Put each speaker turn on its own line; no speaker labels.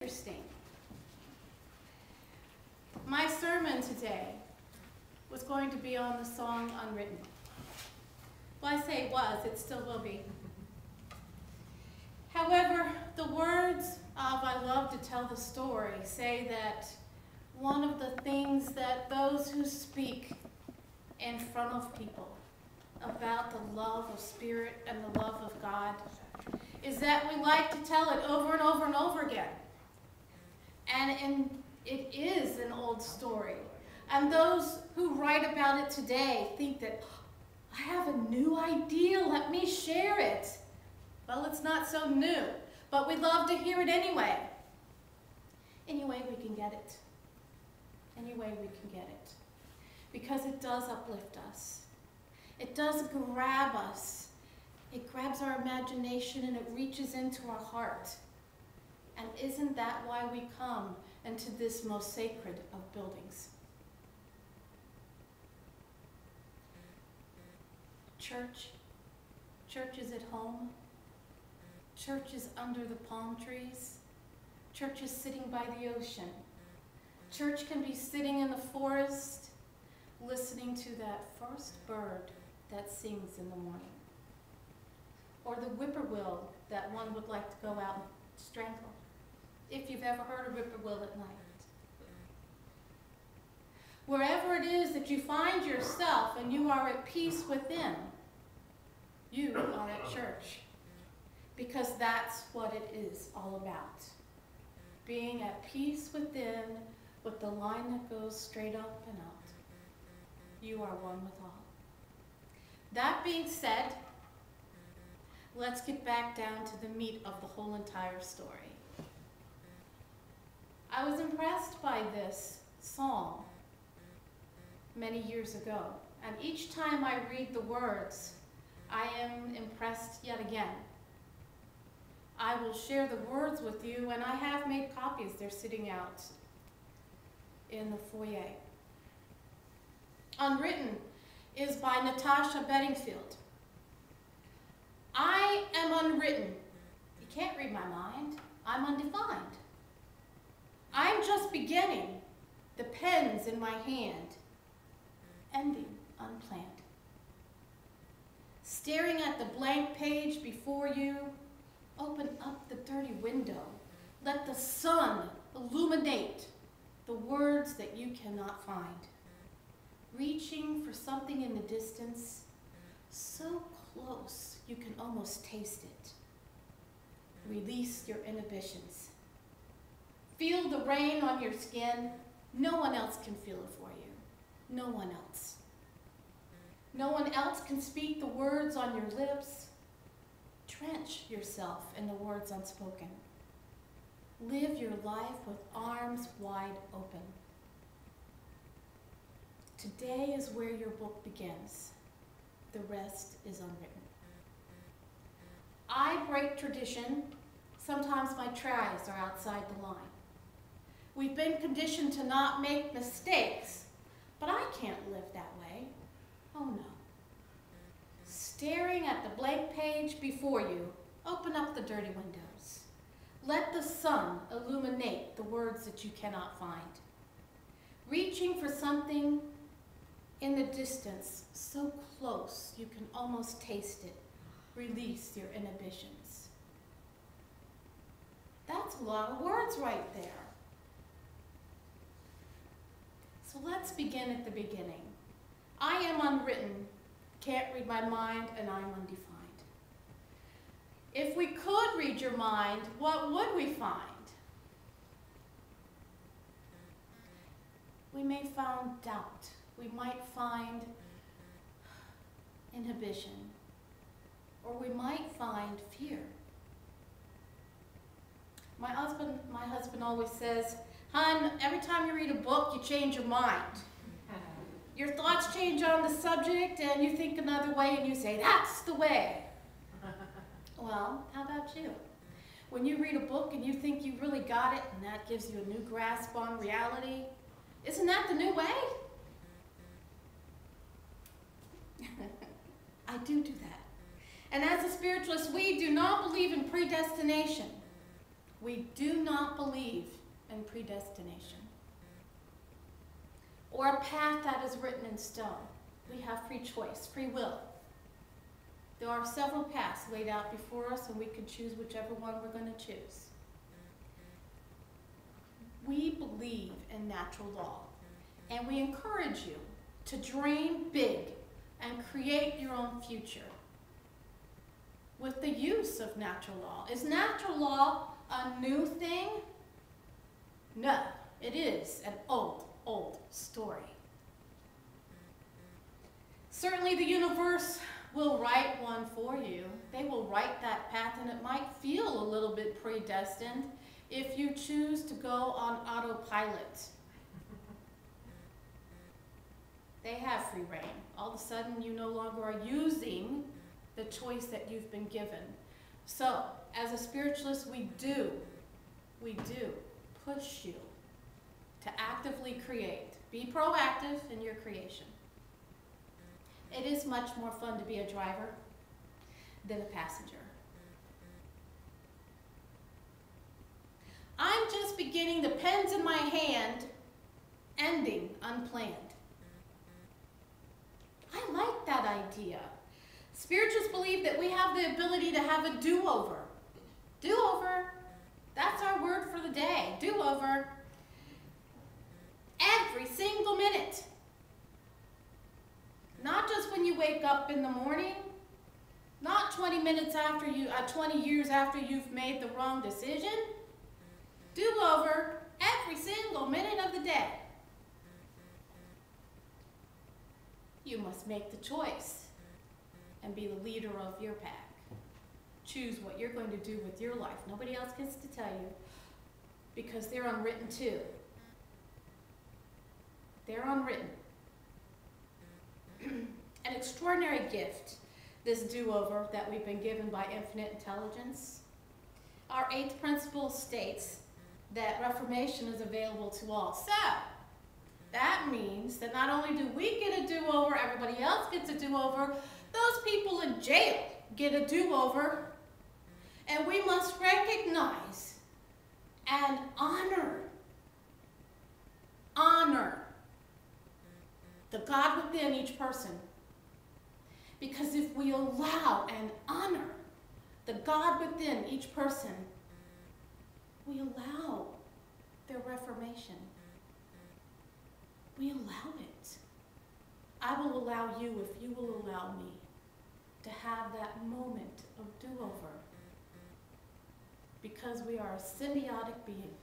Interesting. My sermon today was going to be on the song Unwritten. Well, I say was, it still will be. However, the words of I love to tell the story say that one of the things that those who speak in front of people about the love of Spirit and the love of God is that we like to tell it over and over and over again. And it is an old story. And those who write about it today think that, I have a new idea, let me share it. Well, it's not so new, but we'd love to hear it anyway. Any way we can get it. Any way we can get it. Because it does uplift us. It does grab us. It grabs our imagination and it reaches into our heart. And isn't that why we come into this most sacred of buildings? Church. Church is at home. Church is under the palm trees. Church is sitting by the ocean. Church can be sitting in the forest, listening to that first bird that sings in the morning. Or the whippoorwill that one would like to go out and strangle, if you've ever heard a whippoorwill at night. Wherever it is that you find yourself and you are at peace within, you are at church. Because that's what it is all about. Being at peace within with the line that goes straight up and out. You are one with all. That being said, let's get back down to the meat of the whole entire story. I was impressed by this song many years ago, and each time I read the words, I am impressed yet again. I will share the words with you, and I have made copies. They're sitting out in the foyer. Unwritten is by Natasha Bedingfield. I am unwritten. You can't read my mind. I'm undefined. I'm just beginning, the pen's in my hand, ending unplanned. Staring at the blank page before you, open up the dirty window. Let the sun illuminate the words that you cannot find. Reaching for something in the distance, so close you can almost taste it. Release your inhibitions. Feel the rain on your skin. No one else can feel it for you. No one else. No one else can speak the words on your lips. Drench yourself in the words unspoken. Live your life with arms wide open. Today is where your book begins. The rest is unwritten. I break tradition. Sometimes my tries are outside the line. We've been conditioned to not make mistakes, but I can't live that way. Oh no. Staring at the blank page before you, open up the dirty windows. Let the sun illuminate the words that you cannot find. Reaching for something in the distance, so close you can almost taste it. Release your inhibitions. That's a lot of words right there. So let's begin at the beginning. I am unwritten, can't read my mind, and I'm undefined. If we could read your mind, what would we find? We may find doubt. We might find inhibition. Or we might find fear. My husband always says, "Hon, every time you read a book, you change your mind. Your thoughts change on the subject, and you think another way, and you say, that's the way." Well, how about you? When you read a book and you think you really got it, and that gives you a new grasp on reality, isn't that the new way? I do that. And as a spiritualist, we do not believe in predestination. We do not believe in predestination or a path that is written in stone. We have free choice, free will. There are several paths laid out before us, and we can choose whichever one we're going to choose. We believe in natural law, and we encourage you to dream big and create your own future with the use of natural law. Is natural law a new thing? No, it is an old, old story. Certainly the universe will write one for you. They will write that path, and it might feel a little bit predestined if you choose to go on autopilot. They have free reign. All of a sudden, you no longer are using the choice that you've been given. So, as a spiritualist, we do push you to actively create. Be proactive in your creation. It is much more fun to be a driver than a passenger. I'm just beginning, the pen's in my hand, ending unplanned. I like that idea. Spiritualists believe that we have the ability to have a do-over. Do-over. That's our word for the day. Do-over. Every single minute. Not just when you wake up in the morning, not 20 minutes after 20 years after you've made the wrong decision. Do-over every single minute of the day. You must make the choice and be the leader of your pack. Choose what you're going to do with your life. Nobody else gets to tell you, because they're unwritten too. They're unwritten. An extraordinary gift, this do-over that we've been given by infinite intelligence. Our 8th principle states that reformation is available to all. So, that means that not only do we get a do-over, everybody else gets a do-over, those people in jail get a do-over, and we must recognize and honor the God within each person. Because if we allow and honor the God within each person, we allow their reformation. We allow it. I will allow you if you will allow me to have that moment of do-over. Because we are a symbiotic being.